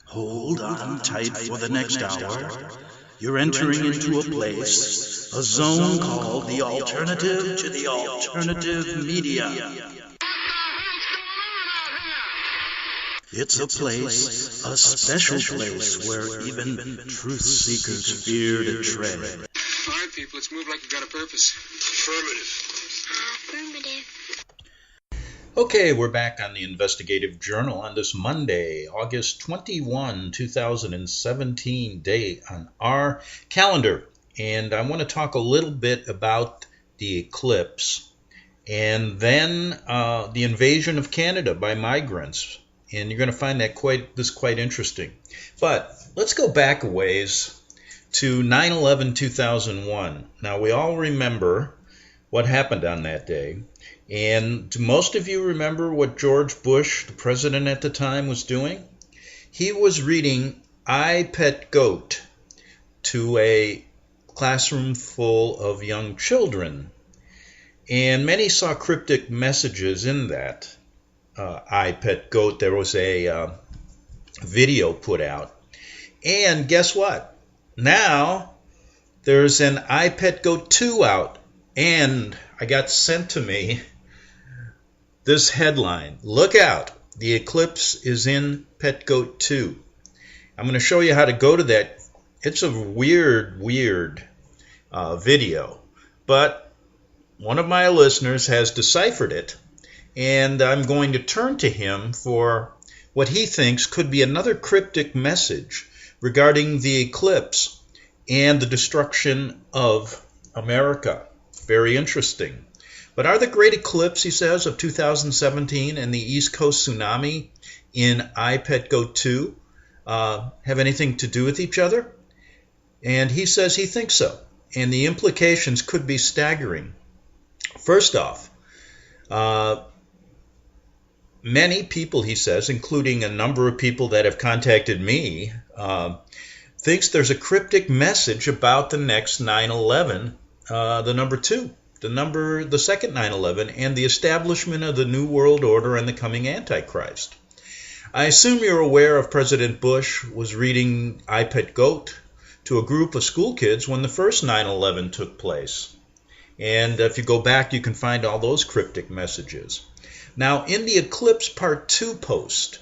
Hold on tight for the next hour. You're entering into a place, a zone called the alternative to the alternative media. It's a place, a special place where even truth seekers fear to tread. All right, people, let's move like we've got a purpose. Affirmative. Okay, we're back on the Investigative Journal on this Monday, August 21, 2017 day on our calendar. And I want to talk a little bit about the eclipse and then the invasion of Canada by migrants. And you're going to find that quite interesting. But let's go back a ways to 9/11/2001. Now, we all remember what happened on that day. And do most of you remember what George Bush, the president at the time, was doing? He was reading I Pet Goat to a classroom full of young children. And many saw cryptic messages in that I Pet Goat. There was a video put out. And guess what? Now there's an I Pet Goat 2 out. And I got sent to me this headline: look out, the eclipse is in Pet Goat 2. I'm going to show you how to go to that. It's a weird video, but one of my listeners has deciphered it, and I'm going to turn to him for what he thinks could be another cryptic message regarding the eclipse and the destruction of America. Very interesting. But are the great eclipse, he says, of 2017 and the East Coast tsunami in I Pet Goat 2 have anything to do with each other? And he says he thinks so. And the implications could be staggering. First off, many people, he says, including a number of people that have contacted me, thinks there's a cryptic message about the next 9/11, the number 2. The second 9/11, and the establishment of the New World Order and the coming Antichrist. I assume you're aware of President Bush was reading I Pet Goat to a group of school kids when the first 9/11 took place. And if you go back, you can find all those cryptic messages. Now, in the Eclipse Part 2 post,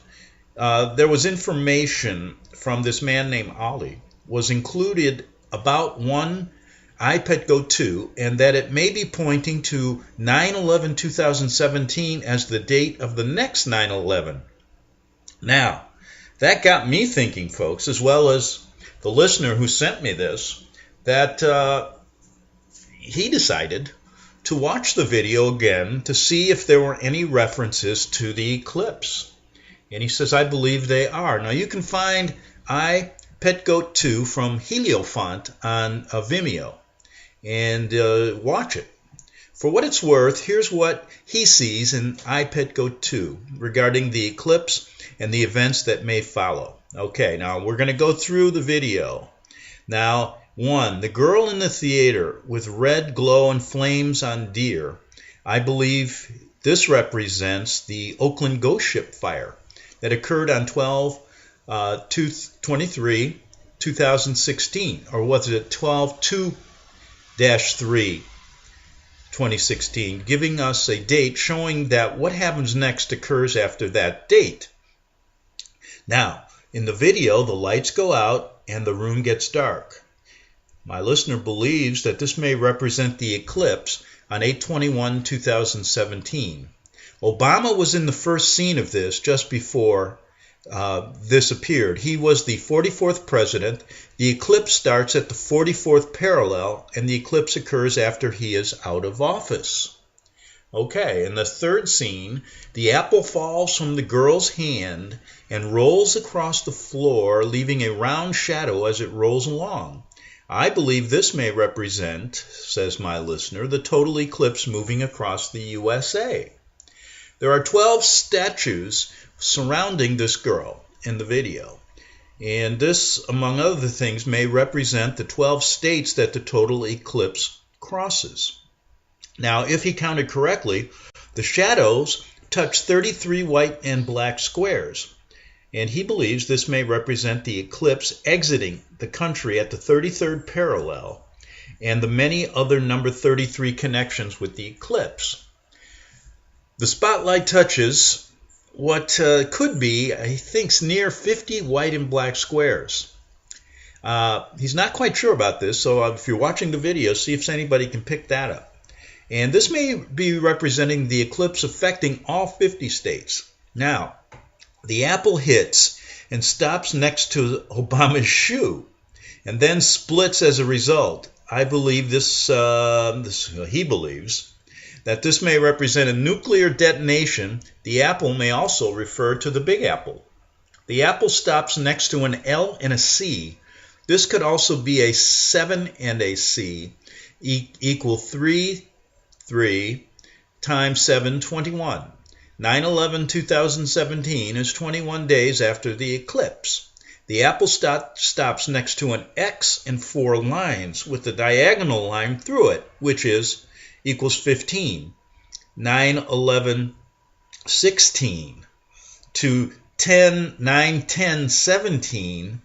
there was information from this man named Ali, was included about one I Pet Goat 2, and that it may be pointing to 9/11/2017 as the date of the next 9/11. Now, that got me thinking, folks, as well as the listener who sent me this, that he decided to watch the video again to see if there were any references to the eclipse. And he says, I believe they are. Now, you can find I Pet Goat 2 from Heliofont on Vimeo. And watch it. For what it's worth, here's what he sees in I Pet Goat 2 regarding the eclipse and the events that may follow. Okay, now we're going to go through the video. Now, 1, the girl in the theater with red glow and flames on deer. I believe this represents the Oakland ghost ship fire that occurred on 12/23/2016, or was it 12/2/3/2016, giving us a date showing that what happens next occurs after that date. Now, in the video, the lights go out and the room gets dark. My listener believes that this may represent the eclipse on 8/21/2017. Obama was in the first scene of this just before this appeared. He was the 44th president. The eclipse starts at the 44th parallel, and the eclipse occurs after he is out of office. Okay, in the third scene, the apple falls from the girl's hand and rolls across the floor, leaving a round shadow as it rolls along. I believe this may represent, says my listener, the total eclipse moving across the USA. There are 12 statues surrounding this girl in the video. And this, among other things, may represent the 12 states that the total eclipse crosses. Now, if he counted correctly, the shadows touch 33 white and black squares. And he believes this may represent the eclipse exiting the country at the 33rd parallel and the many other number 33 connections with the eclipse. The spotlight touches what could be, he thinks, near 50 white and black squares. He's not quite sure about this, so if you're watching the video, see if anybody can pick that up. And this may be representing the eclipse affecting all 50 states. Now, the apple hits and stops next to Obama's shoe and then splits as a result. I believe he believes that this may represent a nuclear detonation. The apple may also refer to the Big Apple. The apple stops next to an L and a C. This could also be a 7 and a C equal 3 times 7, 21. 9/11/2017 is 21 days after the eclipse. The apple stops next to an X and 4 lines with the diagonal line through it, which equals 15. 9/11/16 to 9/10/17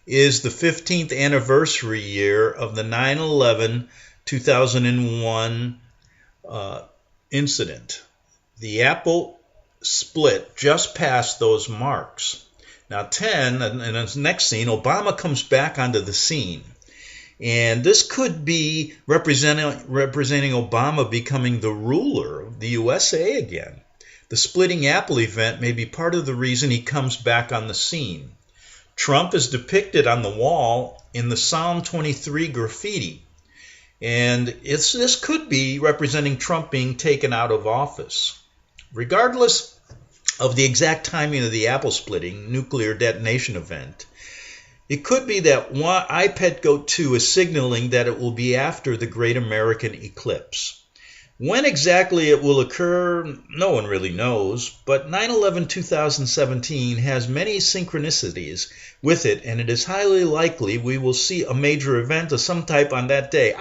is the 15th anniversary year of the 9/11/2001 incident. The apple split just past those marks. Now 10, and in the next scene, Obama comes back onto the scene. And this could be representing Obama becoming the ruler of the USA again. The splitting apple event may be part of the reason he comes back on the scene. Trump is depicted on the wall in the Psalm 23 graffiti. And this could be representing Trump being taken out of office. Regardless of the exact timing of the apple splitting nuclear detonation event, it could be that iPet Goat 2 is signaling that it will be after the Great American Eclipse. When exactly it will occur, no one really knows, but 9/11/2017 has many synchronicities with it, and it is highly likely we will see a major event of some type on that day.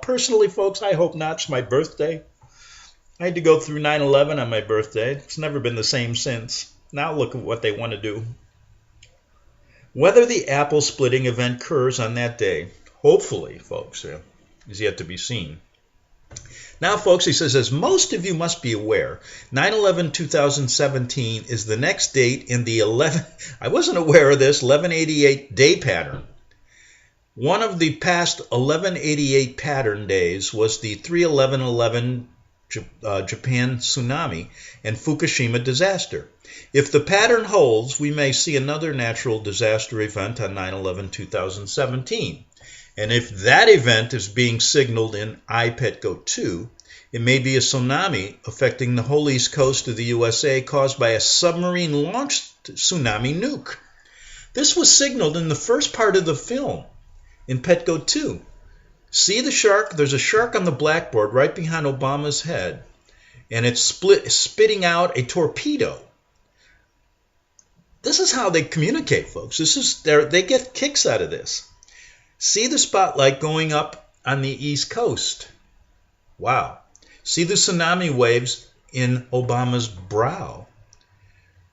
Personally, folks, I hope not. It's my birthday. I had to go through 9/11 on my birthday. It's never been the same since. Now look at what they want to do. Whether the apple splitting event occurs on that day, hopefully, folks, is yet to be seen. Now, folks, he says, as most of you must be aware, 9/11/2017 is the next date in the 1188 day pattern. One of the past 1188 pattern days was the 3/11/11 Japan tsunami and Fukushima disaster. If the pattern holds, we may see another natural disaster event on 9/11/2017. And if that event is being signaled in iPet Goat 2, it may be a tsunami affecting the whole east coast of the USA caused by a submarine-launched tsunami nuke. This was signaled in the first part of the film in Pet Goat 2. See the shark? There's a shark on the blackboard right behind Obama's head, and it's spitting out a torpedo. This is how they communicate, folks. They get kicks out of this. See the spotlight going up on the East Coast. Wow. See the tsunami waves in Obama's brow.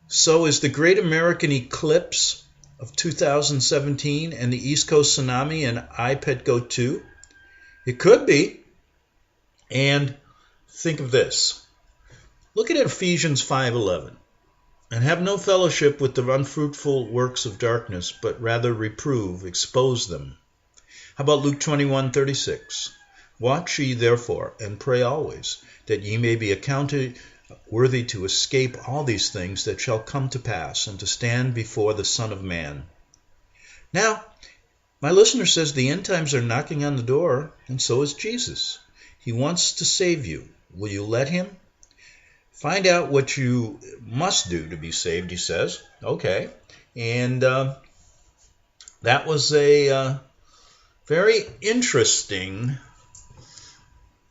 So is the Great American Eclipse of 2017 and the East Coast tsunami and iPet Goat 2? It could be. And think of this. Look at Ephesians 5:11. And have no fellowship with the unfruitful works of darkness, but rather reprove, expose them. How about Luke 21:36? Watch ye therefore, and pray always, that ye may be accounted worthy to escape all these things that shall come to pass, and to stand before the Son of Man. Now, my listener says the end times are knocking on the door, and so is Jesus. He wants to save you. Will you let him? Find out what you must do to be saved, he says. Okay. And that was a very interesting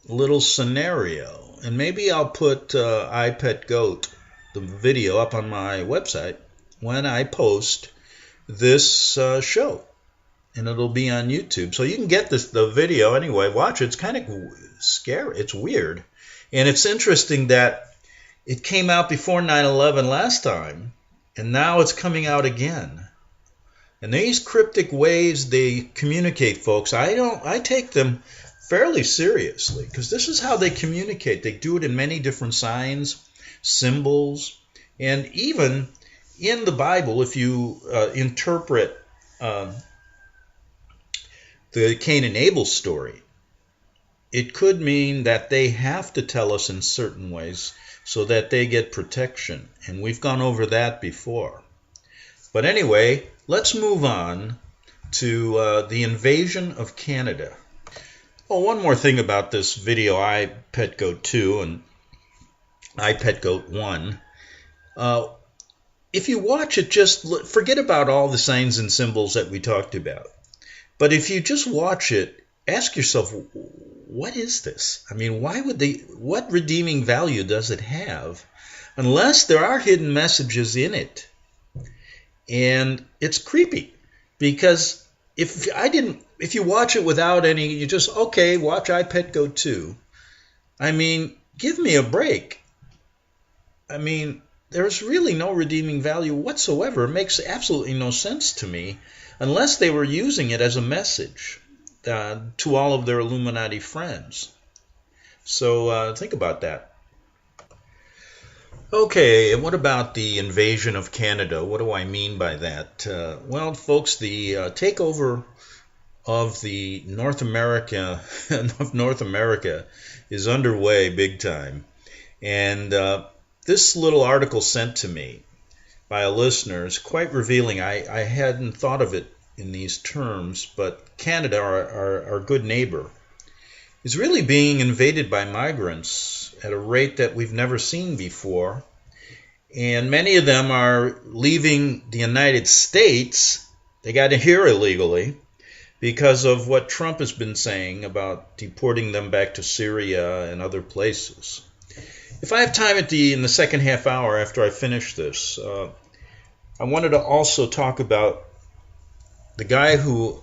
little scenario. And maybe I'll put iPet Goat, the video, up on my website when I post this show. And it'll be on YouTube. So you can get the video anyway. Watch it. It's kind of scary. It's weird. And it's interesting that it came out before 9/11 last time. And now it's coming out again. And these cryptic ways they communicate, folks, I take them fairly seriously, because this is how they communicate. They do it in many different signs, symbols, and even in the Bible, if you interpret the Cain and Abel story, it could mean that they have to tell us in certain ways so that they get protection. And we've gone over that before. But anyway, let's move on to the invasion of Canada. Oh, one more thing about this video, iPetGoat 2 and iPetGoat 1. If you watch it, just forget about all the signs and symbols that we talked about. But if you just watch it, ask yourself, what is this? I mean, what redeeming value does it have? Unless there are hidden messages in it. And it's creepy, because if you watch it without any, you just, okay, watch iPetGoat 2. I mean, give me a break. I mean, there's really no redeeming value whatsoever. It makes absolutely no sense to me, unless they were using it as a message to all of their Illuminati friends. So think about that. Okay, and what about the invasion of Canada? What do I mean by that? Well, folks, the takeover of the North America is underway big time. And this little article sent to me by a listener is quite revealing. I hadn't thought of it in these terms, but Canada, our good neighbor, is really being invaded by migrants at a rate that we've never seen before. And many of them are leaving the United States. They got here illegally because of what Trump has been saying about deporting them back to Syria and other places. If I have time in the second half hour after I finish this, I wanted to also talk about the guy who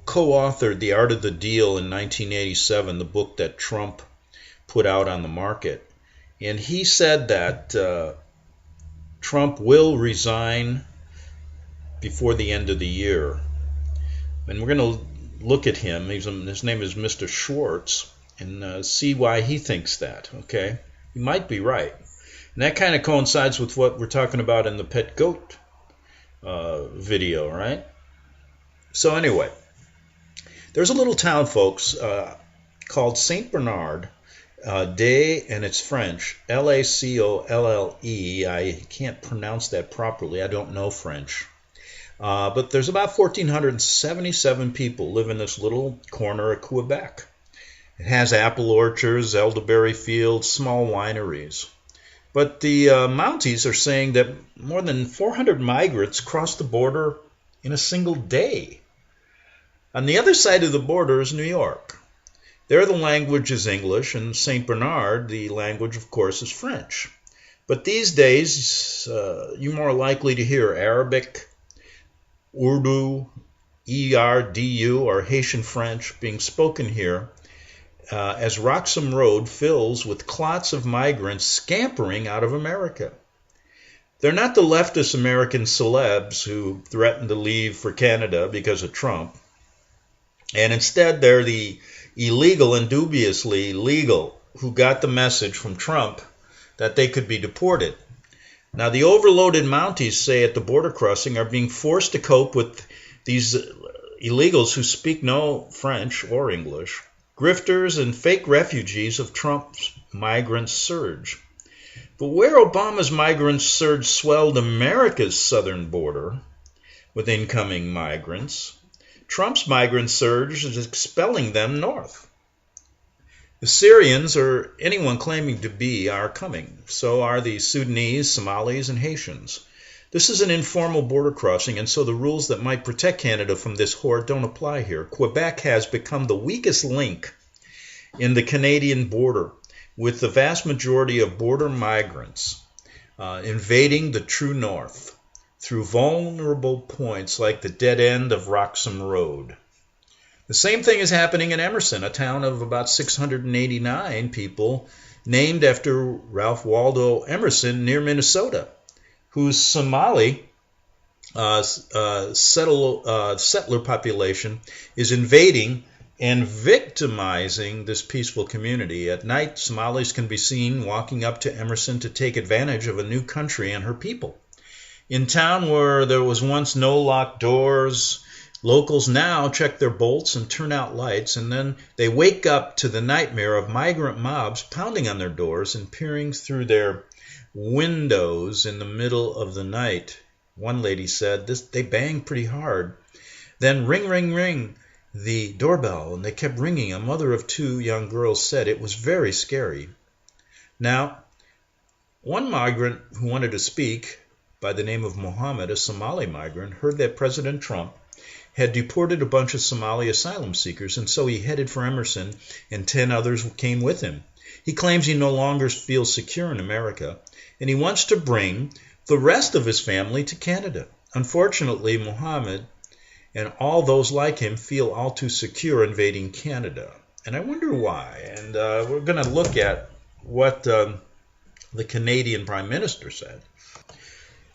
co-authored The Art of the Deal in 1987, the book that Trump put out on the market. And he said that Trump will resign before the end of the year. And we're going to look at him. His name is Mr. Schwartz, and see why he thinks that, okay? He might be right. And that kind of coincides with what we're talking about in the Pet Goat video, right? So anyway, there's a little town, folks, called St. Bernard Day, and it's French, Lacolle. I can't pronounce that properly. I don't know French. But there's about 1,477 people live in this little corner of Quebec. It has apple orchards, elderberry fields, small wineries. But the Mounties are saying that more than 400 migrants crossed the border in a single day. On the other side of the border is New York. There the language is English, and St. Bernard, the language, of course, is French. But these days, you're more likely to hear Arabic, Urdu, ERDU, or Haitian French being spoken here as Roxham Road fills with clots of migrants scampering out of America. They're not the leftist American celebs who threaten to leave for Canada because of Trump. And instead, they're the illegal and dubiously legal who got the message from Trump that they could be deported. Now, the overloaded Mounties say at the border crossing are being forced to cope with these illegals who speak no French or English, grifters and fake refugees of Trump's migrant surge. But where Obama's migrant surge swelled America's southern border with incoming migrants, Trump's migrant surge is expelling them north. The Syrians, or anyone claiming to be, are coming. So are the Sudanese, Somalis, and Haitians. This is an informal border crossing, and so the rules that might protect Canada from this horde don't apply here. Quebec has become the weakest link in the Canadian border, with the vast majority of border migrants invading the true north through vulnerable points like the dead end of Roxham Road. The same thing is happening in Emerson, a town of about 689 people named after Ralph Waldo Emerson near Minnesota, whose Somali settler population is invading and victimizing this peaceful community. At night, Somalis can be seen walking up to Emerson to take advantage of a new country and her people. In town where there was once no locked doors, locals now check their bolts and turn out lights, and then they wake up to the nightmare of migrant mobs pounding on their doors and peering through their windows in the middle of the night. One lady said they banged pretty hard. Then ring, ring, ring, the doorbell, and they kept ringing. A mother of two young girls said it was very scary. Now, one migrant who wanted to speak, by the name of Mohammed, a Somali migrant, heard that President Trump had deported a bunch of Somali asylum seekers, and so he headed for Emerson, and 10 others came with him. He claims he no longer feels secure in America, and he wants to bring the rest of his family to Canada. Unfortunately, Mohammed and all those like him feel all too secure invading Canada. And I wonder why. And we're going to look at what the Canadian Prime Minister said.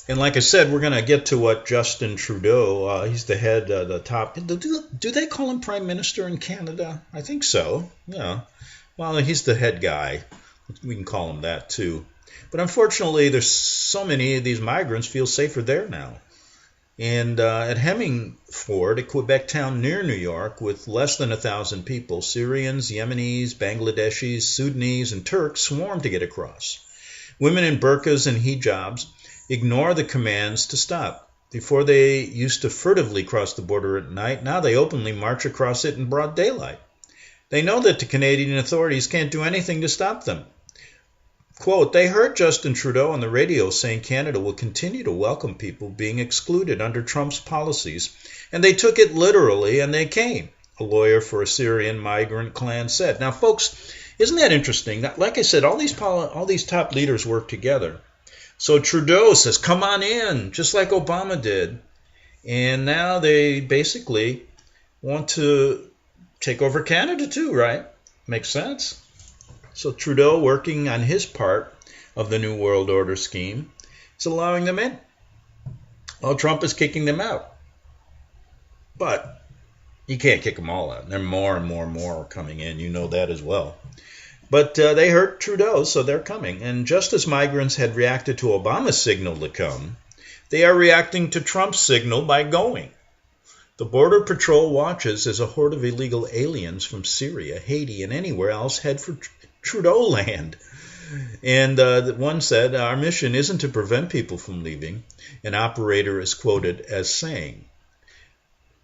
And like I said, we're going to get to what Justin Trudeau, he's the head, the top. Do they call him Prime Minister in Canada? I think so. Yeah. Well, he's the head guy. We can call him that too. But unfortunately, there's so many of these migrants feel safer there now. And at Hemmingford, a Quebec town near New York with less than 1,000 people, Syrians, Yemenis, Bangladeshis, Sudanese, and Turks swarm to get across. Women in burqas and hijabs ignore the commands to stop. Before they used to furtively cross the border at night, now they openly march across it in broad daylight. They know that the Canadian authorities can't do anything to stop them. Quote, they heard Justin Trudeau on the radio saying Canada will continue to welcome people being excluded under Trump's policies, and they took it literally and they came, a lawyer for a Syrian migrant clan said. Now, folks, isn't that interesting? Like I said, all these top leaders work together. So Trudeau says, come on in, just like Obama did. And now they basically want to take over Canada too, right? Makes sense. So Trudeau, working on his part of the New World Order scheme, is allowing them in, while Trump is kicking them out. But you can't kick them all out. There are more and more coming in. You know that as well. But they heard Trudeau, so they're coming. And just as migrants had reacted to Obama's signal to come, they are reacting to Trump's signal by going. The Border Patrol watches as a horde of illegal aliens from Syria, Haiti, and anywhere else head for Trudeau land. And one said, our mission isn't to prevent people from leaving. An operator is quoted as saying,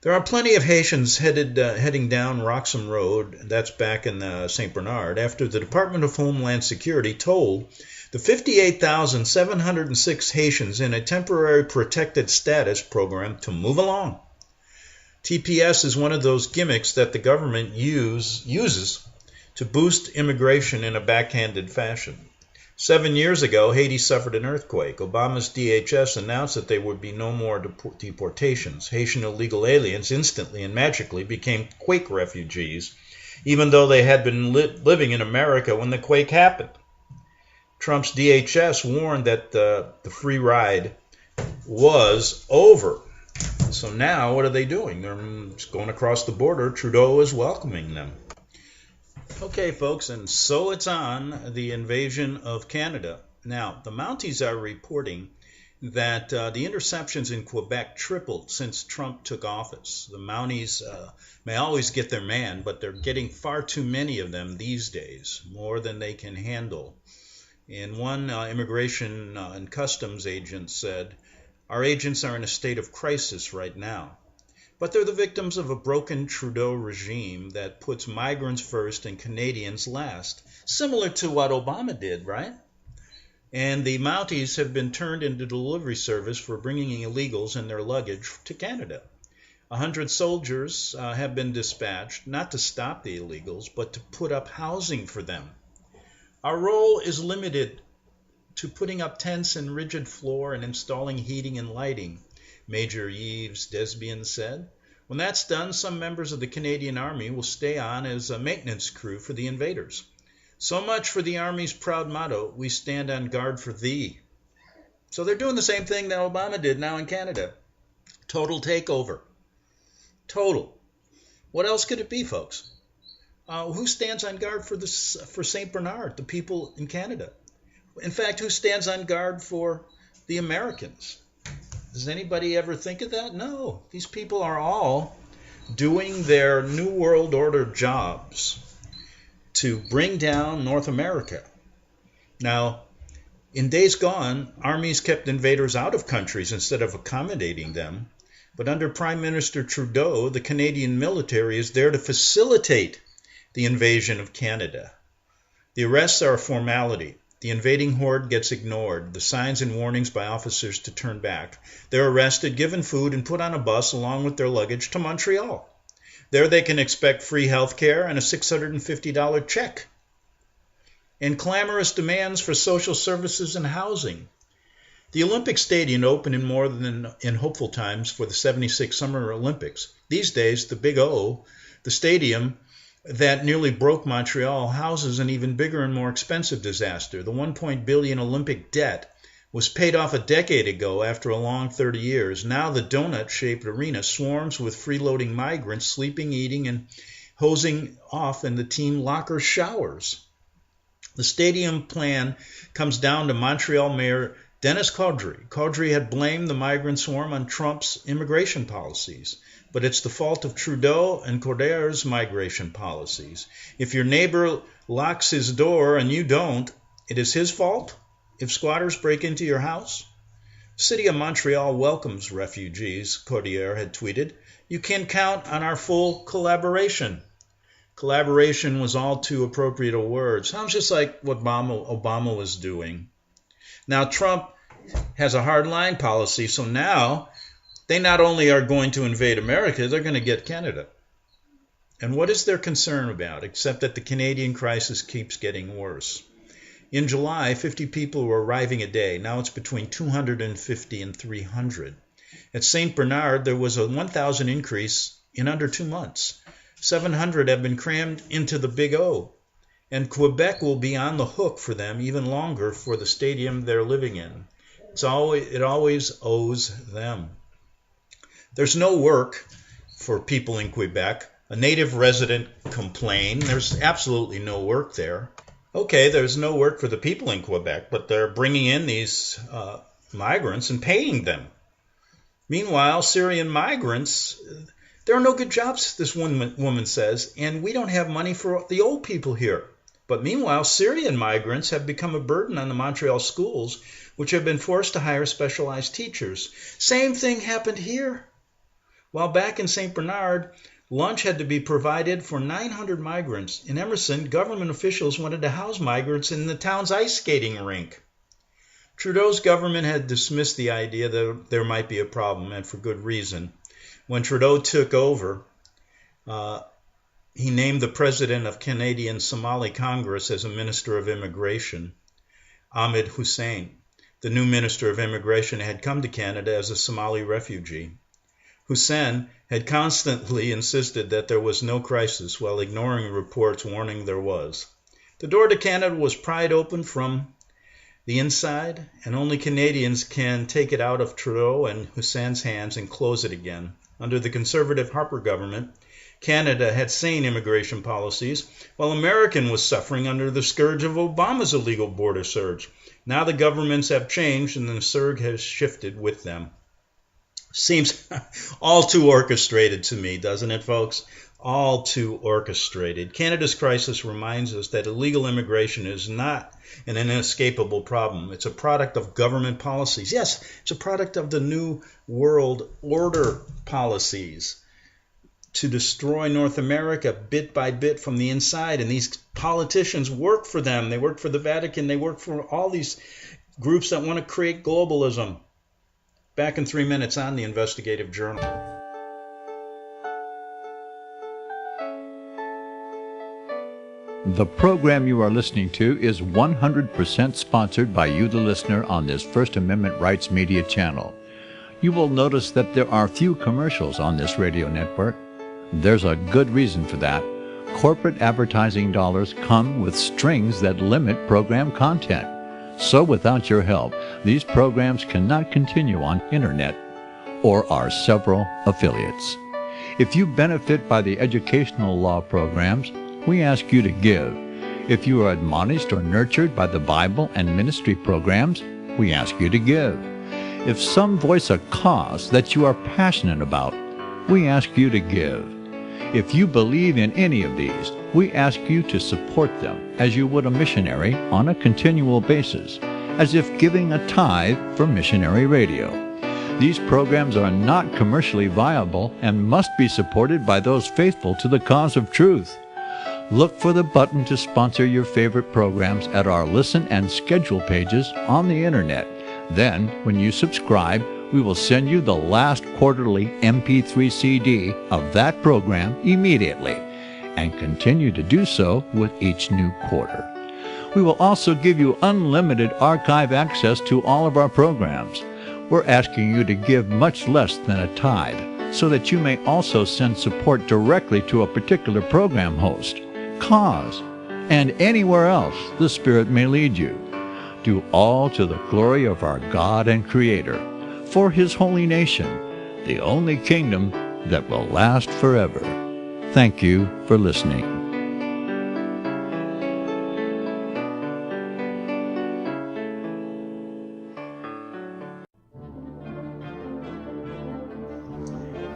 there are plenty of Haitians heading down Roxham Road, that's back in St. Bernard, after the Department of Homeland Security told the 58,706 Haitians in a temporary protected status program to move along. TPS is one of those gimmicks that the government uses to boost immigration in a backhanded fashion. 7 years ago, Haiti suffered an earthquake. Obama's DHS announced that there would be no more deportations. Haitian illegal aliens instantly and magically became quake refugees, even though they had been living in America when the quake happened. Trump's DHS warned that the free ride was over. So now what are they doing? They're just going across the border. Trudeau is welcoming them. Okay, folks, and so it's on, the invasion of Canada. Now, the Mounties are reporting that the interceptions in Quebec tripled since Trump took office. The Mounties may always get their man, but they're getting far too many of them these days, more than they can handle. And one immigration and customs agent said, our agents are in a state of crisis right now. But they're the victims of a broken Trudeau regime that puts migrants first and Canadians last, similar to what Obama did, right? And the Mounties have been turned into delivery service for bringing illegals and their luggage to Canada. 100 soldiers have been dispatched, not to stop the illegals, but to put up housing for them. Our role is limited to putting up tents and rigid floor and installing heating and lighting, Major Yves Desbian said. When that's done, some members of the Canadian Army will stay on as a maintenance crew for the invaders. So much for the Army's proud motto, we stand on guard for thee. So they're doing the same thing that Obama did now in Canada. Total takeover. Total. What else could it be, folks? Who stands on guard for St. Bernard, the people in Canada? In fact, who stands on guard for the Americans? Does anybody ever think of that? No. These people are all doing their New World Order jobs to bring down North America. Now, in days gone, armies kept invaders out of countries instead of accommodating them. But under Prime Minister Trudeau, the Canadian military is there to facilitate the invasion of Canada. The arrests are a formality. The invading horde gets ignored. The signs and warnings by officers to turn back. They're arrested, given food, and put on a bus along with their luggage to Montreal. There they can expect free health care and a $650 check, and clamorous demands for social services and housing. The Olympic Stadium opened in more than in hopeful times for the 76 Summer Olympics. These days, the Big O, the stadium that nearly broke Montreal, houses an even bigger and more expensive disaster. The $1 billion Olympic debt was paid off a decade ago after a long 30 years. Now the donut-shaped arena swarms with freeloading migrants sleeping, eating, and hosing off in the team locker showers. The stadium plan comes down to Montreal Mayor Dennis Caudry. Caudry had blamed the migrant swarm on Trump's immigration policies, but it's the fault of Trudeau and Coderre's migration policies. If your neighbor locks his door and you don't, it is his fault if squatters break into your house. The city of Montreal welcomes refugees, Codere had tweeted. You can count on our full collaboration. Collaboration was all too appropriate a word. Sounds just like what Obama was doing. Now, Trump has a hardline policy, so now they not only are going to invade America, they're going to get Canada. And what is their concern about, except that the Canadian crisis keeps getting worse? In July, 50 people were arriving a day. Now it's between 250 and 300. At St. Bernard, there was a 1,000 increase in under 2 months. 700 have been crammed into the Big O. And Quebec will be on the hook for them even longer for the stadium they're living in. It always owes them. There's no work for people in Quebec. A native resident complained. There's absolutely no work there. Okay, there's no work for the people in Quebec, but they're bringing in these migrants and paying them. Meanwhile, Syrian migrants, there are no good jobs, this woman says, and we don't have money for the old people here. But meanwhile, Syrian migrants have become a burden on the Montreal schools, which have been forced to hire specialized teachers. Same thing happened here. While back in St. Bernard, lunch had to be provided for 900 migrants. In Emerson, government officials wanted to house migrants in the town's ice skating rink. Trudeau's government had dismissed the idea that there might be a problem, and for good reason. When Trudeau took over, he named the president of Canadian Somali Congress as a minister of immigration, Ahmed Hussein. The new minister of immigration had come to Canada as a Somali refugee. Hussein had constantly insisted that there was no crisis while ignoring reports warning there was. The door to Canada was pried open from the inside, and only Canadians can take it out of Trudeau and Hussein's hands and close it again. Under the conservative Harper government, Canada had sane immigration policies, while America was suffering under the scourge of Obama's illegal border surge. Now the governments have changed, and the surge has shifted with them. Seems all too orchestrated to me, doesn't it, folks? All too orchestrated. Canada's crisis reminds us that illegal immigration is not an inescapable problem. It's a product of government policies. Yes, it's a product of the New World Order policies to destroy North America bit by bit from the inside. And these politicians work for them. They work for the Vatican. They work for all these groups that want to create globalism. Back in 3 minutes on the Investigative Journal. The program you are listening to is 100% sponsored by you, the listener, on this First Amendment Rights Media channel. You will notice that there are few commercials on this radio network. There's a good reason for that. Corporate advertising dollars come with strings that limit program content. So without your help, these programs cannot continue on internet or our several affiliates. If you benefit by the educational law programs, we ask you to give. If you are admonished or nurtured by the Bible and ministry programs, we ask you to give. If some voice a cause that you are passionate about, we ask you to give. If you believe in any of these, we ask you to support them as you would a missionary on a continual basis, as if giving a tithe for missionary radio. These programs are not commercially viable and must be supported by those faithful to the cause of truth. Look for the button to sponsor your favorite programs at our listen and schedule pages on the internet. Then, when you subscribe, we will send you the last quarterly MP3 CD of that program immediately, and continue to do so with each new quarter. We will also give you unlimited archive access to all of our programs. We're asking you to give much less than a tithe, so that you may also send support directly to a particular program host, cause, and anywhere else the Spirit may lead you. Do all to the glory of our God and Creator, for His holy nation, the only kingdom that will last forever. Thank you for listening.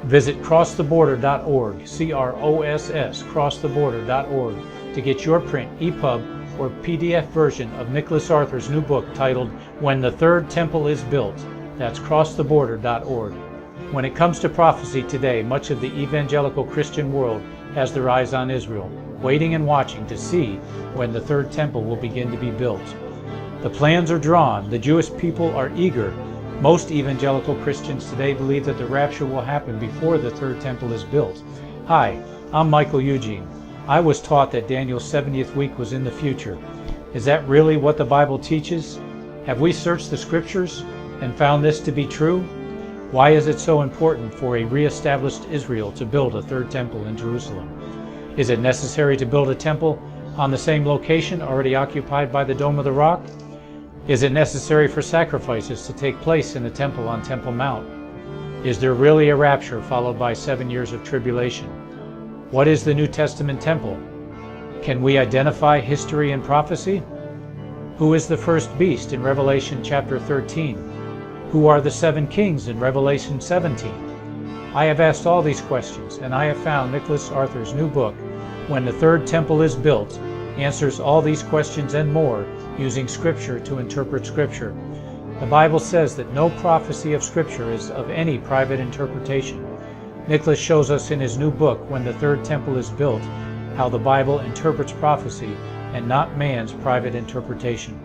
Visit crosstheborder.org, CROSS, crosstheborder.org, to get your print, EPUB, or PDF version of Nicholas Arthur's new book titled When the Third Temple is Built. That's crosstheborder.org. When it comes to prophecy today, much of the evangelical Christian world has their eyes on Israel, waiting and watching to see when the third temple will begin to be built. The plans are drawn, the Jewish people are eager. Most evangelical Christians today believe that the rapture will happen before the third temple is built. Hi, I'm Michael Eugene. I was taught that Daniel's 70th week was in the future. Is that really what the Bible teaches? Have we searched the scriptures and found this to be true? Why is it so important for a re-established Israel to build a third temple in Jerusalem? Is it necessary to build a temple on the same location already occupied by the Dome of the Rock? Is it necessary for sacrifices to take place in the temple on Temple Mount? Is there really a rapture followed by 7 years of tribulation? What is the New Testament temple? Can we identify history and prophecy? Who is the first beast in Revelation chapter 13? Who are the 7 kings in Revelation 17? I have asked all these questions, and I have found Nicholas Arthur's new book, When the Third Temple is Built, answers all these questions and more using Scripture to interpret Scripture. The Bible says that no prophecy of Scripture is of any private interpretation. Nicholas shows us in his new book, When the Third Temple is Built, how the Bible interprets prophecy and not man's private interpretation.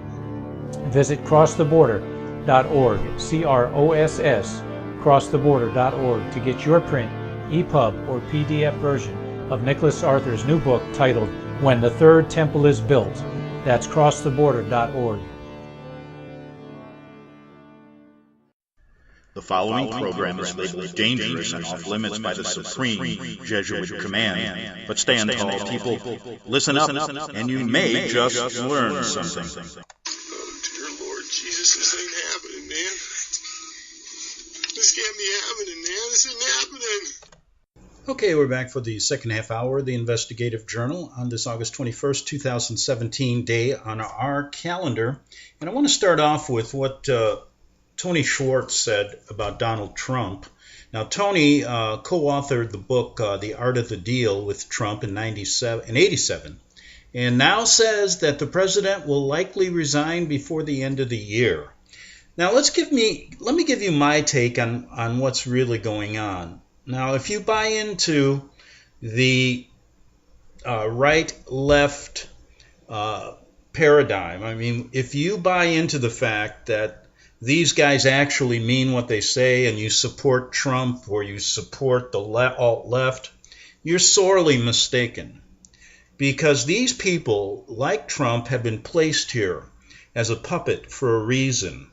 Visit crosstheborder.org, CROSS, crosstheborder.org, to get your print, EPUB, or PDF version of Nicholas Arthur's new book titled When the Third Temple is Built. That's crosstheborder.org. The following program is labeled dangerous and off limits by the supreme Jesuit command. But stand tall, people. Listen up, and you may just learn something. Oh, dear Lord Jesus, this ain't happening, man. This can't be happening, man. This isn't happening. Okay, we're back for the second half hour of the Investigative Journal on this August 21st, 2017 day on our calendar. And I want to start off with what Tony Schwartz said about Donald Trump. Now, Tony co-authored the book The Art of the Deal with Trump in 87, and now says that the president will likely resign before the end of the year. Now, let me give you my take on what's really going on. Now, if you buy into the right-left paradigm, I mean, if you buy into the fact that these guys actually mean what they say and you support Trump or you support the alt-left, you're sorely mistaken. Because these people, like Trump, have been placed here as a puppet for a reason.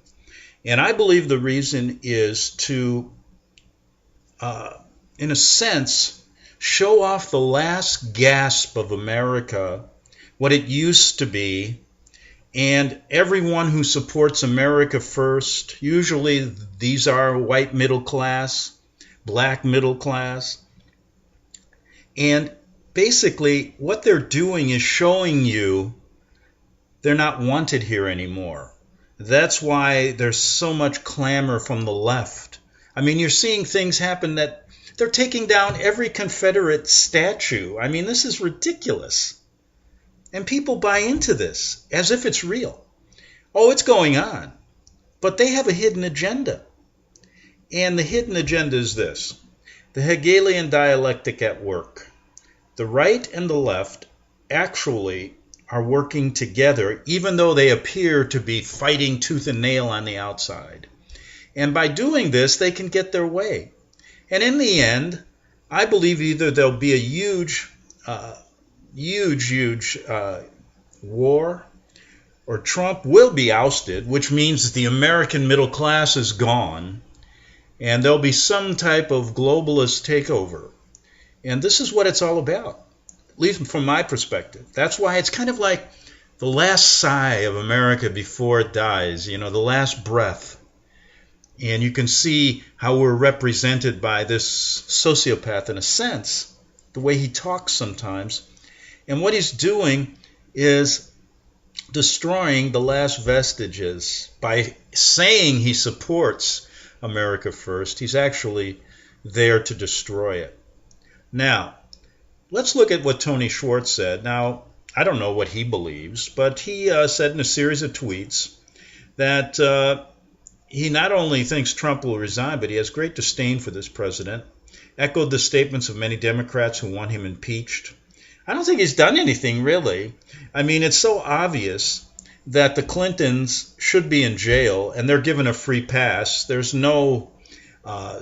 And I believe the reason is to in a sense, show off the last gasp of America, what it used to be, And everyone who supports America First, usually these are white middle class, black middle class, and basically what they're doing is showing you they're not wanted here anymore. That's why there's so much clamor from the left. I mean, you're seeing things happen that they're taking down every Confederate statue. I mean, this is ridiculous. And people buy into this as if it's real. Oh, it's going on. But they have a hidden agenda. And the hidden agenda is this: the Hegelian dialectic at work. The right and the left actually are working together, even though they appear to be fighting tooth and nail on the outside. And by doing this, they can get their way. And in the end, I believe either there'll be a huge war, or Trump will be ousted, which means the American middle class is gone, and there'll be some type of globalist takeover. And this is what it's all about, at least from my perspective. That's why it's kind of like the last sigh of America before it dies, the last breath. And you can see how we're represented by this sociopath in a sense, the way he talks sometimes. And what he's doing is destroying the last vestiges. By saying he supports America First, he's actually there to destroy it. Now, let's look at what Tony Schwartz said. Now, I don't know what he believes, but he said in a series of tweets that he not only thinks Trump will resign, but he has great disdain for this president, echoed the statements of many Democrats who want him impeached. I don't think he's done anything, really. I mean, it's so obvious that the Clintons should be in jail, and they're given a free pass. There's no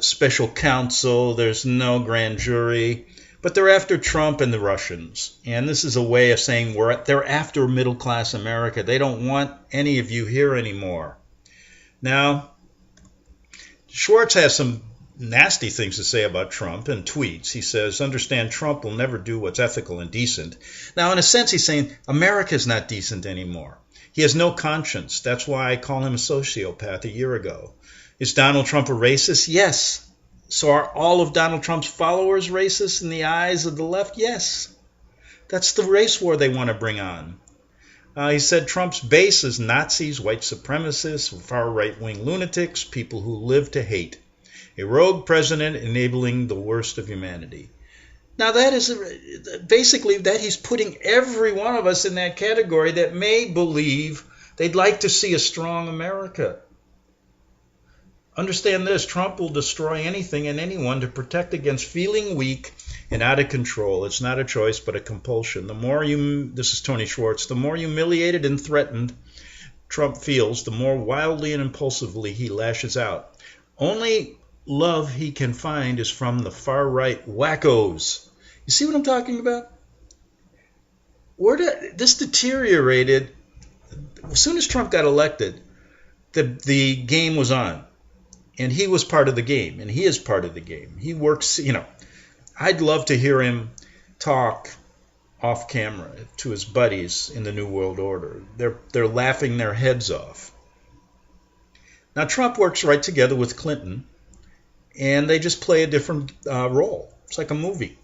special counsel. There's no grand jury. But they're after Trump and the Russians. And this is a way of saying they're after middle-class America. They don't want any of you here anymore. Now, Schwartz has some nasty things to say about Trump in tweets. He says, understand Trump will never do what's ethical and decent. Now, in a sense, he's saying America's not decent anymore. He has no conscience. That's why I call him a sociopath a year ago. Is Donald Trump a racist? Yes. So are all of Donald Trump's followers racist in the eyes of the left? Yes. That's the race war they want to bring on. He said Trump's base is Nazis, white supremacists, far right-wing lunatics, people who live to hate. A rogue president enabling the worst of humanity. Now that is basically that he's putting every one of us in that category that may believe they'd like to see a strong America. Understand this, Trump will destroy anything and anyone to protect against feeling weak and out of control. It's not a choice but a compulsion. This is Tony Schwartz, the more humiliated and threatened Trump feels, the more wildly and impulsively he lashes out. Only love he can find is from the far-right wackos. You see what I'm talking about? This deteriorated. As soon as Trump got elected, the game was on. And he was part of the game, and he is part of the game. He works, I'd love to hear him talk off camera to his buddies in the New World Order. They're laughing their heads off. Now, Trump works right together with Clinton, and they just play a different role. It's like a movie.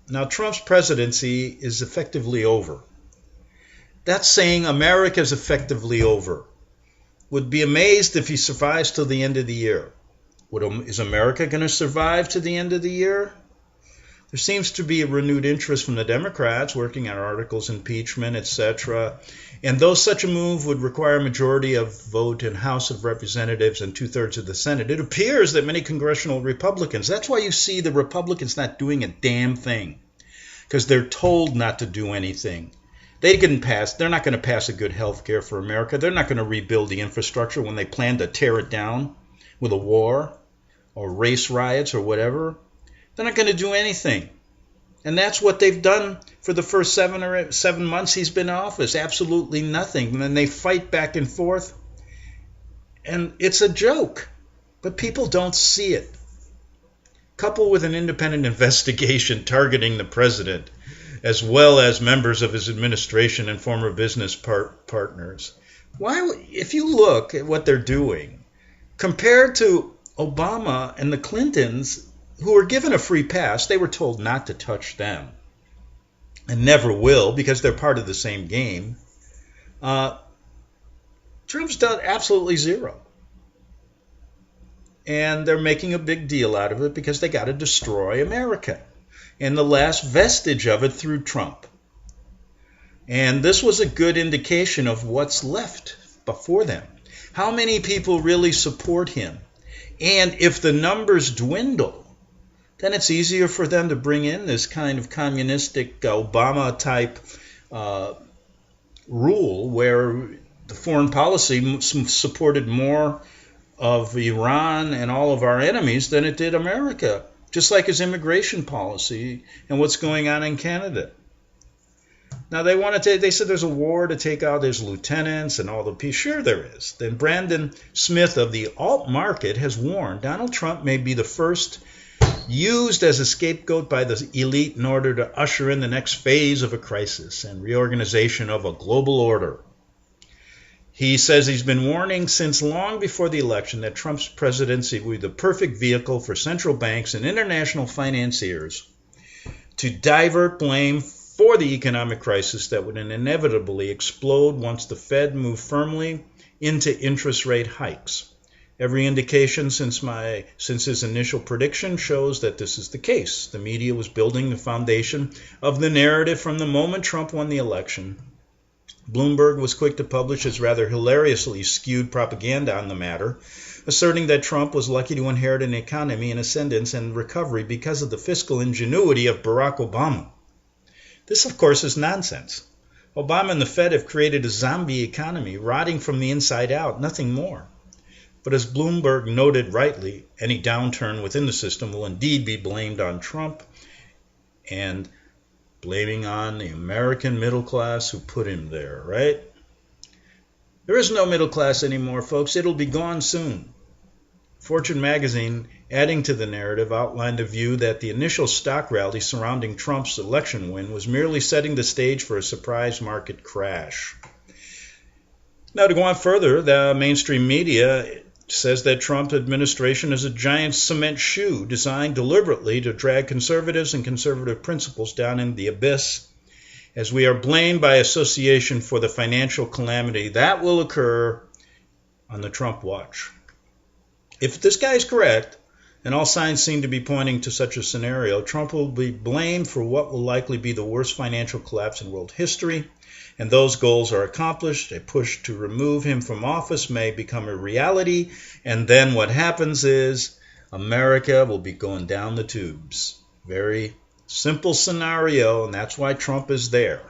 Now, Trump's presidency is effectively over. That's saying America is effectively over. Would be amazed if he survives till the end of the year. Is America going to survive to the end of the year? There seems to be a renewed interest from the Democrats working on articles, impeachment, etc. And though such a move would require a majority of vote in House of Representatives and 2/3 of the Senate, it appears that many congressional Republicans, that's why you see the Republicans not doing a damn thing, because they're told not to do anything. They're not going to pass a good health care for America. They're not going to rebuild the infrastructure when they plan to tear it down with a war or race riots or whatever. They're not going to do anything. And that's what they've done for the first 7 months he's been in office. Absolutely nothing. And then they fight back and forth. And it's a joke. But people don't see it. Coupled with an independent investigation targeting the president, as well as members of his administration and former business partners. If you look at what they're doing, compared to Obama and the Clintons, who were given a free pass, they were told not to touch them, and never will, because they're part of the same game. Trump's done absolutely zero. And they're making a big deal out of it because they got to destroy America. And the last vestige of it through Trump. And this was a good indication of what's left before them. How many people really support him? And if the numbers dwindle, then it's easier for them to bring in this kind of communistic Obama-type rule where the foreign policy supported more of Iran and all of our enemies than it did America, just like his immigration policy and what's going on in Canada. Now they said there's a war to take out his lieutenants and all the peace. Sure there is. Then Brandon Smith of the alt market has warned Donald Trump may be the first used as a scapegoat by the elite in order to usher in the next phase of a crisis and reorganization of a global order. He says he's been warning since long before the election that Trump's presidency would be the perfect vehicle for central banks and international financiers to divert blame for the economic crisis that would inevitably explode once the Fed moved firmly into interest rate hikes. Every indication since his initial prediction shows that this is the case. The media was building the foundation of the narrative from the moment Trump won the election. Bloomberg was quick to publish his rather hilariously skewed propaganda on the matter, asserting that Trump was lucky to inherit an economy in ascendance and recovery because of the fiscal ingenuity of Barack Obama. This, of course, is nonsense. Obama and the Fed have created a zombie economy, rotting from the inside out, nothing more. But as Bloomberg noted rightly, any downturn within the system will indeed be blamed on Trump and blaming on the American middle class who put him there, right? There is no middle class anymore, folks. It'll be gone soon. Fortune magazine, adding to the narrative, outlined a view that the initial stock rally surrounding Trump's election win was merely setting the stage for a surprise market crash. Now, to go on further, the mainstream media says that Trump administration is a giant cement shoe designed deliberately to drag conservatives and conservative principles down in the abyss, as we are blamed by association for the financial calamity that will occur on the Trump watch. If this guy is correct, and all signs seem to be pointing to such a scenario, Trump will be blamed for what will likely be the worst financial collapse in world history, and those goals are accomplished. A push to remove him from office may become a reality, and then what happens is America will be going down the tubes. Very simple scenario, and that's why Trump is there.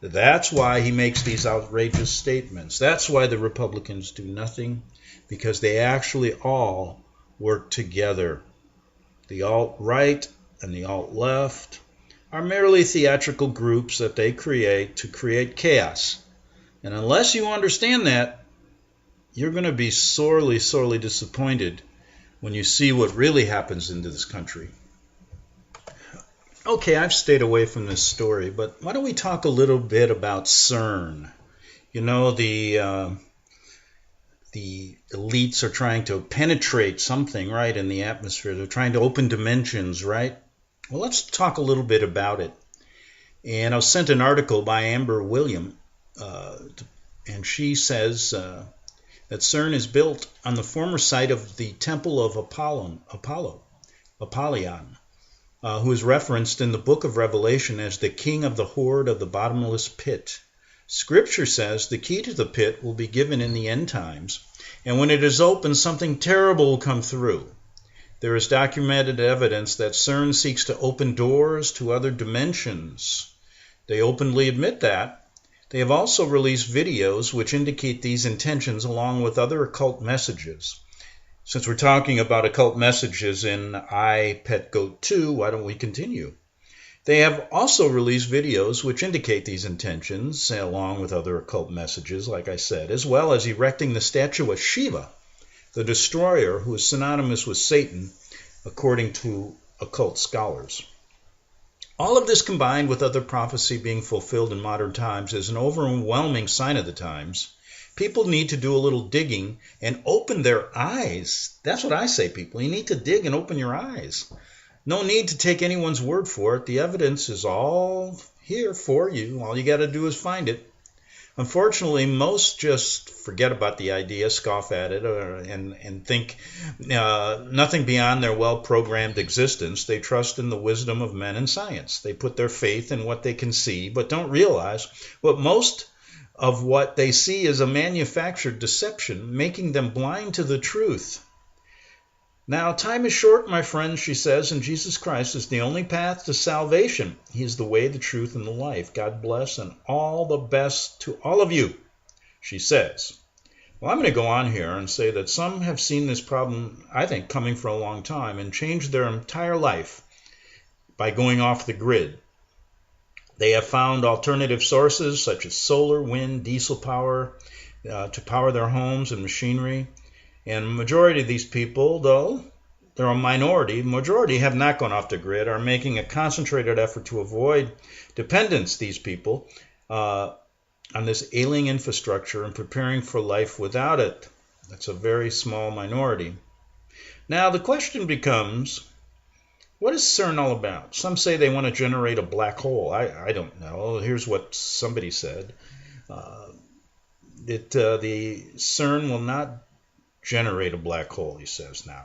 That's why he makes these outrageous statements. That's why the Republicans do nothing, because they actually all work together. The alt-right and the alt-left are merely theatrical groups that they create to create chaos. And unless you understand that, you're going to be sorely, sorely disappointed when you see what really happens in this country. Okay, I've stayed away from this story, but why don't we talk a little bit about CERN? You know, the elites are trying to penetrate something, right, in the atmosphere. They're trying to open dimensions, right? Well, let's talk a little bit about it. And I was sent an article by Amber William, and she says that CERN is built on the former site of the Temple of Apollyon, who is referenced in the book of Revelation as the king of the horde of the bottomless pit. Scripture says the key to the pit will be given in the end times, and when it is opened, something terrible will come through. There is documented evidence that CERN seeks to open doors to other dimensions. They openly admit that. They have also released videos which indicate these intentions along with other occult messages. Since we're talking about occult messages in I, Pet Goat 2, why don't we continue? They have also released videos which indicate these intentions, along with other occult messages, like I said, as well as erecting the statue of Shiva, the destroyer, who is synonymous with Satan, according to occult scholars. All of this combined with other prophecy being fulfilled in modern times is an overwhelming sign of the times. People need to do a little digging and open their eyes. That's what I say, people. You need to dig and open your eyes. No need to take anyone's word for it. The evidence is all here for you. All you got to do is find it. Unfortunately, most just forget about the idea, scoff at it, and think nothing beyond their well-programmed existence. They trust in the wisdom of men and science. They put their faith in what they can see, but don't realize most of what they see is a manufactured deception, making them blind to the truth. Now, time is short, my friends, she says, and Jesus Christ is the only path to salvation. He is the way, the truth, and the life. God bless and all the best to all of you, she says. Well, I'm going to go on here and say that some have seen this problem, I think, coming for a long time and changed their entire life by going off the grid. They have found alternative sources such as solar, wind, diesel power to power their homes and machinery. And the majority of these people, though they're a minority, majority have not gone off the grid, are making a concentrated effort to avoid dependence, these people, on this ailing infrastructure and preparing for life without it. That's a very small minority. Now, the question becomes, what is CERN all about? Some say they want to generate a black hole. I don't know. Here's what somebody said. The CERN will not generate a black hole, he says now,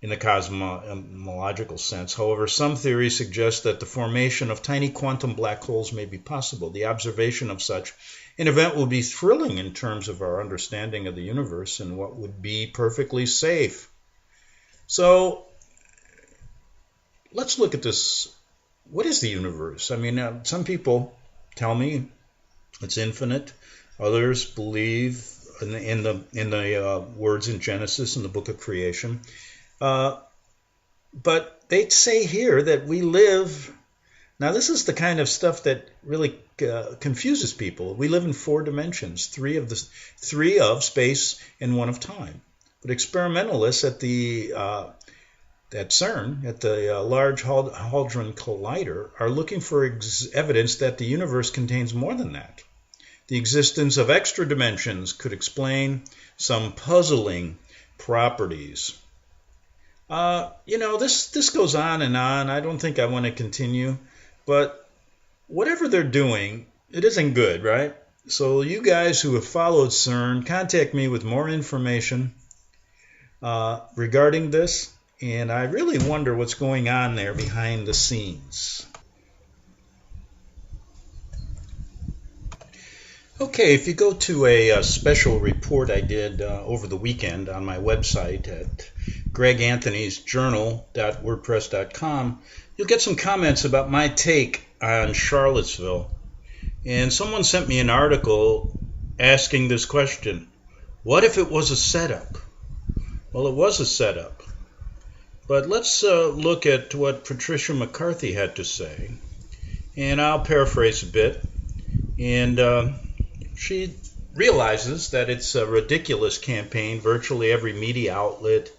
in the cosmological sense. However, some theories suggest that the formation of tiny quantum black holes may be possible. The observation of such an event will be thrilling in terms of our understanding of the universe and what would be perfectly safe. So, let's look at this. What is the universe? I mean, some people tell me it's infinite. Others believe in the words in Genesis in the book of creation. But they say here that we live. Now, this is the kind of stuff that really confuses people. We live in 4 dimensions, three of space and 1 of time. But experimentalists at CERN, at the Large Hadron Collider, are looking for evidence that the universe contains more than that. The existence of extra dimensions could explain some puzzling properties. This goes on and on. I don't think I want to continue. But whatever they're doing, it isn't good, right? So you guys who have followed CERN, contact me with more information regarding this. And I really wonder what's going on there behind the scenes. Okay, if you go to a special report I did over the weekend on my website at greganthonysjournal.wordpress.com, you'll get some comments about my take on Charlottesville. And someone sent me an article asking this question: what if it was a setup? Well, it was a setup. But let's look at what Patricia McCarthy had to say. And I'll paraphrase a bit. And she realizes that it's a ridiculous campaign. Virtually every media outlet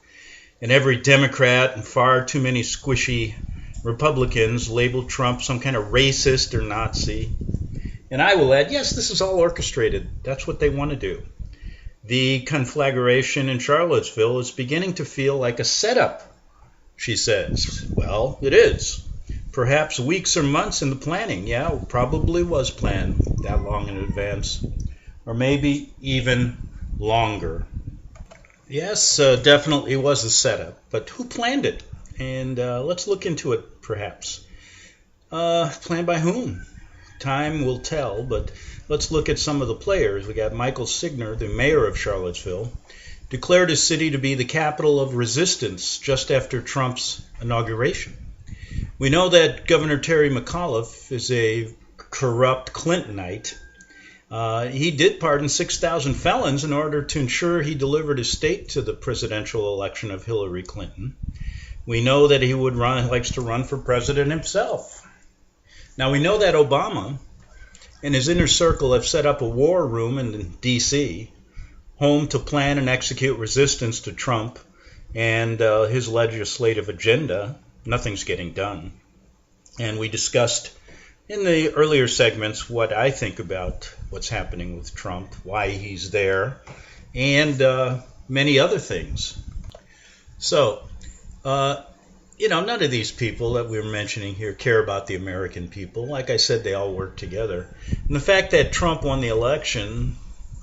and every Democrat and far too many squishy Republicans labeled Trump some kind of racist or Nazi. And I will add, yes, this is all orchestrated. That's what they want to do. The conflagration in Charlottesville is beginning to feel like a setup, she says. Well, it is. Perhaps weeks or months in the planning. Yeah, it probably was planned that long in advance. Or maybe even longer. Yes, definitely was a setup. But who planned it? And let's look into it, perhaps. Planned by whom? Time will tell, but let's look at some of the players. We got Michael Signer, the mayor of Charlottesville, declared his city to be the capital of resistance just after Trump's inauguration. We know that Governor Terry McAuliffe is a corrupt Clintonite. He did pardon 6,000 felons in order to ensure he delivered his state to the presidential election of Hillary Clinton. We know that he likes to run for president himself. Now, we know that Obama and his inner circle have set up a war room in D.C., home to plan and execute resistance to Trump and his legislative agenda. Nothing's getting done. And we discussed in the earlier segments what I think about what's happening with Trump, why he's there, and many other things. So, none of these people that we're mentioning here care about the American people. Like I said, they all work together. And the fact that Trump won the election,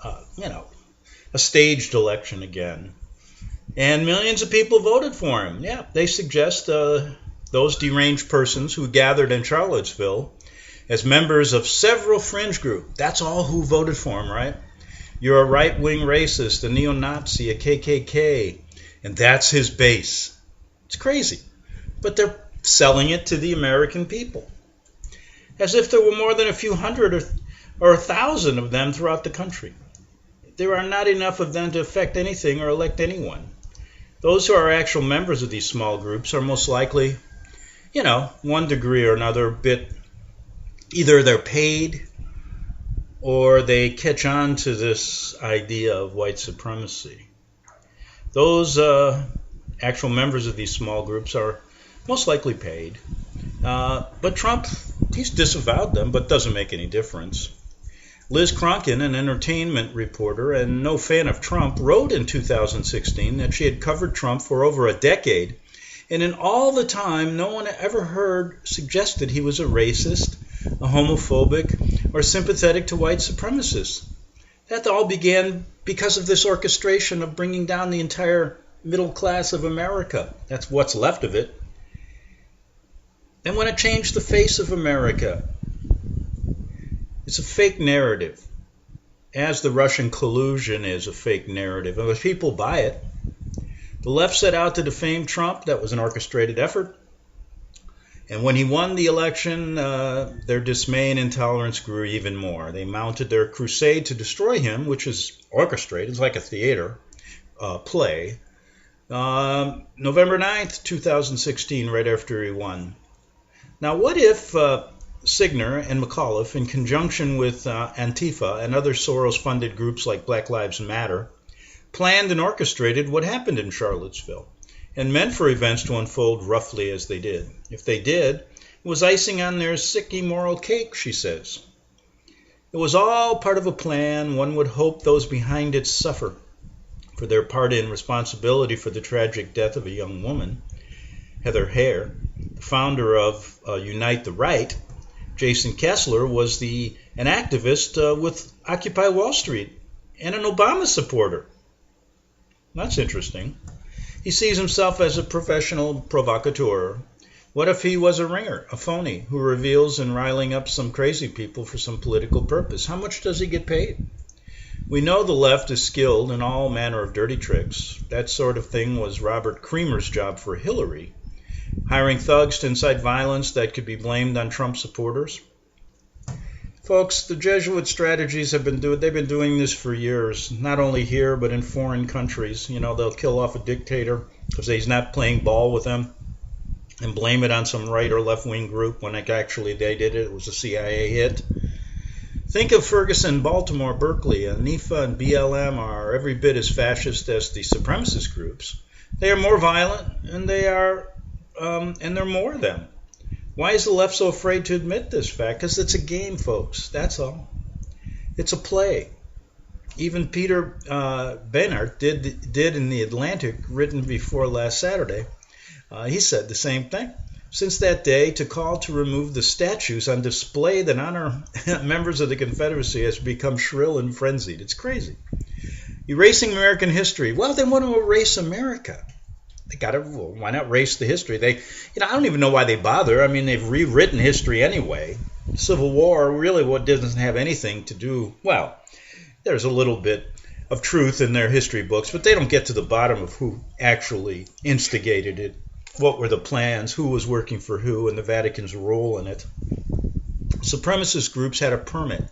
a staged election again, and millions of people voted for him. Yeah, they suggest those deranged persons who gathered in Charlottesville as members of several fringe groups. That's all who voted for him, right? You're a right-wing racist, a neo-Nazi, a KKK, and that's his base. It's crazy. But they're selling it to the American people, as if there were more than a few hundred or 1,000 of them throughout the country. There are not enough of them to affect anything or elect anyone. Those who are actual members of these small groups are most likely, one degree or another bit, either they're paid or they catch on to this idea of white supremacy. Those actual members of these small groups are most likely paid. But Trump, he's disavowed them, but doesn't make any difference. Liz Cronkin, an entertainment reporter and no fan of Trump, wrote in 2016 that she had covered Trump for over a decade, and in all the time, no one ever suggested he was a racist, a homophobic, or sympathetic to white supremacists. That all began because of this orchestration of bringing down the entire middle class of America. That's what's left of it. And when it changed the face of America, it's a fake narrative, as the Russian collusion is a fake narrative. And if people buy it, the left set out to defame Trump. That was an orchestrated effort. And when he won the election, their dismay and intolerance grew even more. They mounted their crusade to destroy him, which is orchestrated. It's like a theater play. November 9th, 2016, right after he won. Now, what if Signer and McAuliffe, in conjunction with Antifa and other Soros-funded groups like Black Lives Matter, planned and orchestrated what happened in Charlottesville and meant for events to unfold roughly as they did? If they did, it was icing on their sick, immoral cake, she says. It was all part of a plan. One would hope those behind it suffer for their part in responsibility for the tragic death of a young woman, Heather Heyer. The founder of Unite the Right, Jason Kessler, was an activist with Occupy Wall Street and an Obama supporter. That's interesting. He sees himself as a professional provocateur. What if he was a ringer, a phony, who reveals and riling up some crazy people for some political purpose? How much does he get paid? We know the left is skilled in all manner of dirty tricks. That sort of thing was Robert Creamer's job for Hillary, hiring thugs to incite violence that could be blamed on Trump supporters. Folks, the Jesuit strategies they've been doing this for years, not only here but in foreign countries. They'll kill off a dictator because he's not playing ball with them and blame it on some right or left wing group when actually they did it. It was a CIA hit. Think of Ferguson, Baltimore, Berkeley. Antifa and BLM are every bit as fascist as the supremacist groups. They are more violent, and they're more of them. Why is the left so afraid to admit this fact? Because it's a game, folks. That's all. It's a play. Even Peter Bernhardt did in The Atlantic, written before last Saturday. He said the same thing. Since that day, to call to remove the statues on display that honor members of the Confederacy has become shrill and frenzied. It's crazy. Erasing American history. Well, they want to erase America. Why not erase the history? I don't even know why they bother. I mean, they've rewritten history anyway. Civil War really doesn't have anything to do. Well, there's a little bit of truth in their history books, but they don't get to the bottom of who actually instigated it, what were the plans, who was working for who, and the Vatican's role in it. Supremacist groups had a permit.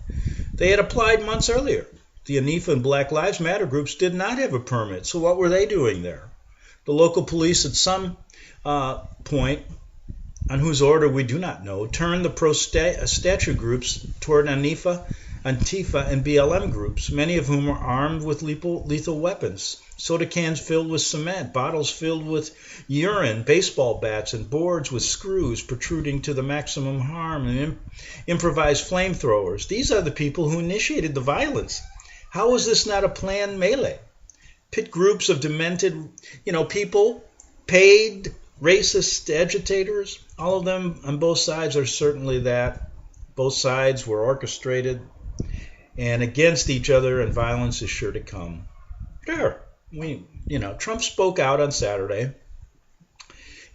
They had applied months earlier. The Antifa and Black Lives Matter groups did not have a permit, so what were they doing there? The local police at some point, on whose order we do not know, turned the pro-statue groups toward Antifa Antifa and BLM groups, many of whom are armed with lethal weapons. Soda cans filled with cement, bottles filled with urine, baseball bats, and boards with screws protruding to the maximum harm, and improvised flamethrowers. These are the people who initiated the violence. How is this not a planned melee? Pit groups of demented, people, paid racist agitators, all of them on both sides are certainly that. Both sides were orchestrated and against each other, and violence is sure to come. Sure. Trump spoke out on Saturday,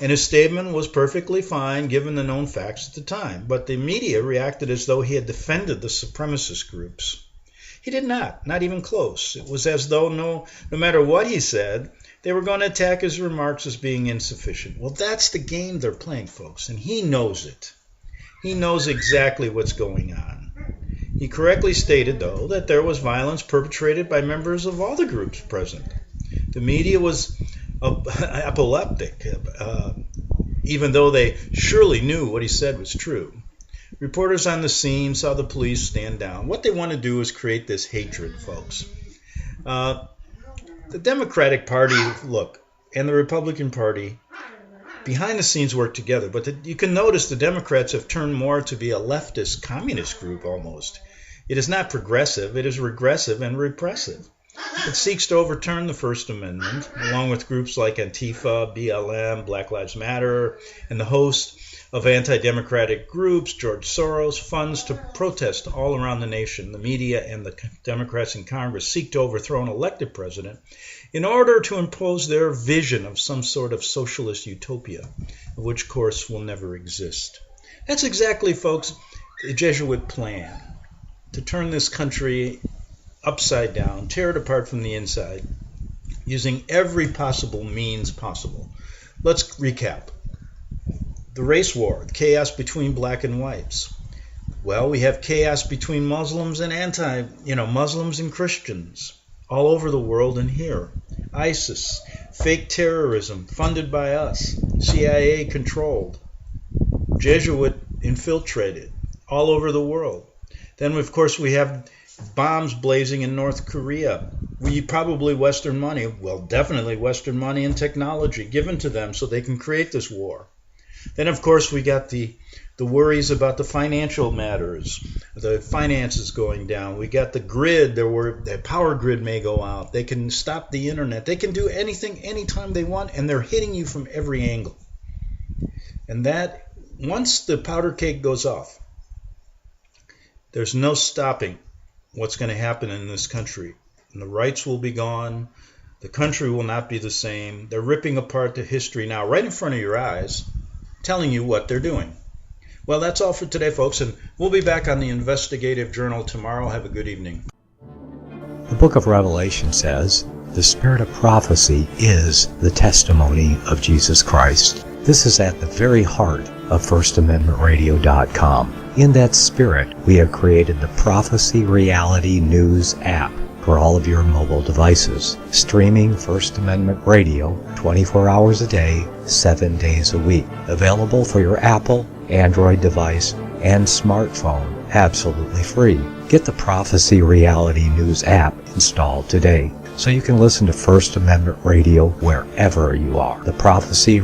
and his statement was perfectly fine given the known facts at the time. But the media reacted as though he had defended the supremacist groups. He did not even close. It was as though no matter what he said, they were going to attack his remarks as being insufficient. Well, that's the game they're playing, folks, and he knows it. He knows exactly what's going on. He correctly stated, though, that there was violence perpetrated by members of all the groups present. The media was apoplectic, even though they surely knew what he said was true. Reporters on the scene saw the police stand down. What they want to do is create this hatred, folks. The Democratic Party, and the Republican Party, behind the scenes work together, but you can notice the Democrats have turned more to be a leftist communist group almost. It is not progressive, it is regressive and repressive. It seeks to overturn the First Amendment, along with groups like Antifa, BLM, Black Lives Matter, and the host of anti-democratic groups, George Soros, funds to protest all around the nation. The media and the Democrats in Congress seek to overthrow an elected president in order to impose their vision of some sort of socialist utopia, of which, of course, will never exist. That's exactly, folks, the Jesuit plan, to turn this country upside down, tear it apart from the inside, using every possible means possible. Let's recap. The race war, the chaos between black and whites. Well, we have chaos between Muslims and Muslims and Christians all over the world and here. ISIS, fake terrorism funded by us, CIA controlled, Jesuit infiltrated all over the world. Then, of course, we have bombs blazing in North Korea. Probably Western money, definitely Western money and technology given to them so they can create this war. Then, of course, we got the worries about the financial matters, the finances going down. We got the grid. The power grid may go out. They can stop the internet. They can do anything, anytime they want, and they're hitting you from every angle. And that, once the powder keg goes off, there's no stopping what's going to happen in this country. And the rights will be gone. The country will not be the same. They're ripping apart the history now right in front of your eyes, telling you what they're doing. Well, that's all for today, folks, and we'll be back on the Investigative Journal tomorrow. Have a good evening. The book of Revelation says, the spirit of prophecy is the testimony of Jesus Christ. This is at the very heart of FirstAmendmentRadio.com. In that spirit, we have created the Prophecy Reality News app for all of your mobile devices, streaming First Amendment Radio 24 hours a day, 7 days a week. Available for your Apple, Android device, and smartphone, absolutely free. Get the Prophecy Reality News app installed today so you can listen to First Amendment Radio wherever you are. The Prophecy.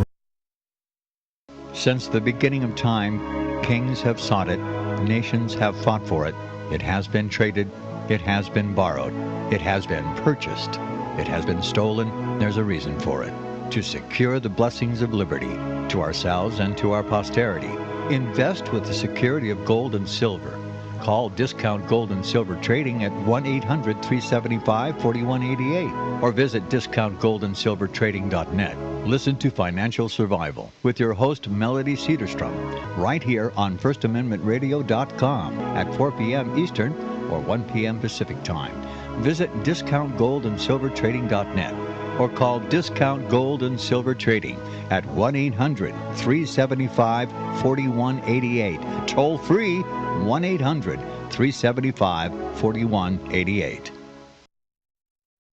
Since the beginning of time, kings have sought it, nations have fought for it. It has been traded, it has been borrowed, it has been purchased, it has been stolen. There's a reason for it. To secure the blessings of liberty to ourselves and to our posterity. Invest with the security of gold and silver. Call Discount Gold and Silver Trading at 1-800-375-4188 or visit discountgoldandsilvertrading.net. Listen to Financial Survival with your host Melody Cedarstrom right here on FirstAmendmentRadio.com at 4 p.m. Eastern or 1 p.m. Pacific Time. Visit discountgoldandsilvertrading.net or call Discount Gold and Silver Trading at 1-800-375-4188. Toll free 1-800-375-4188.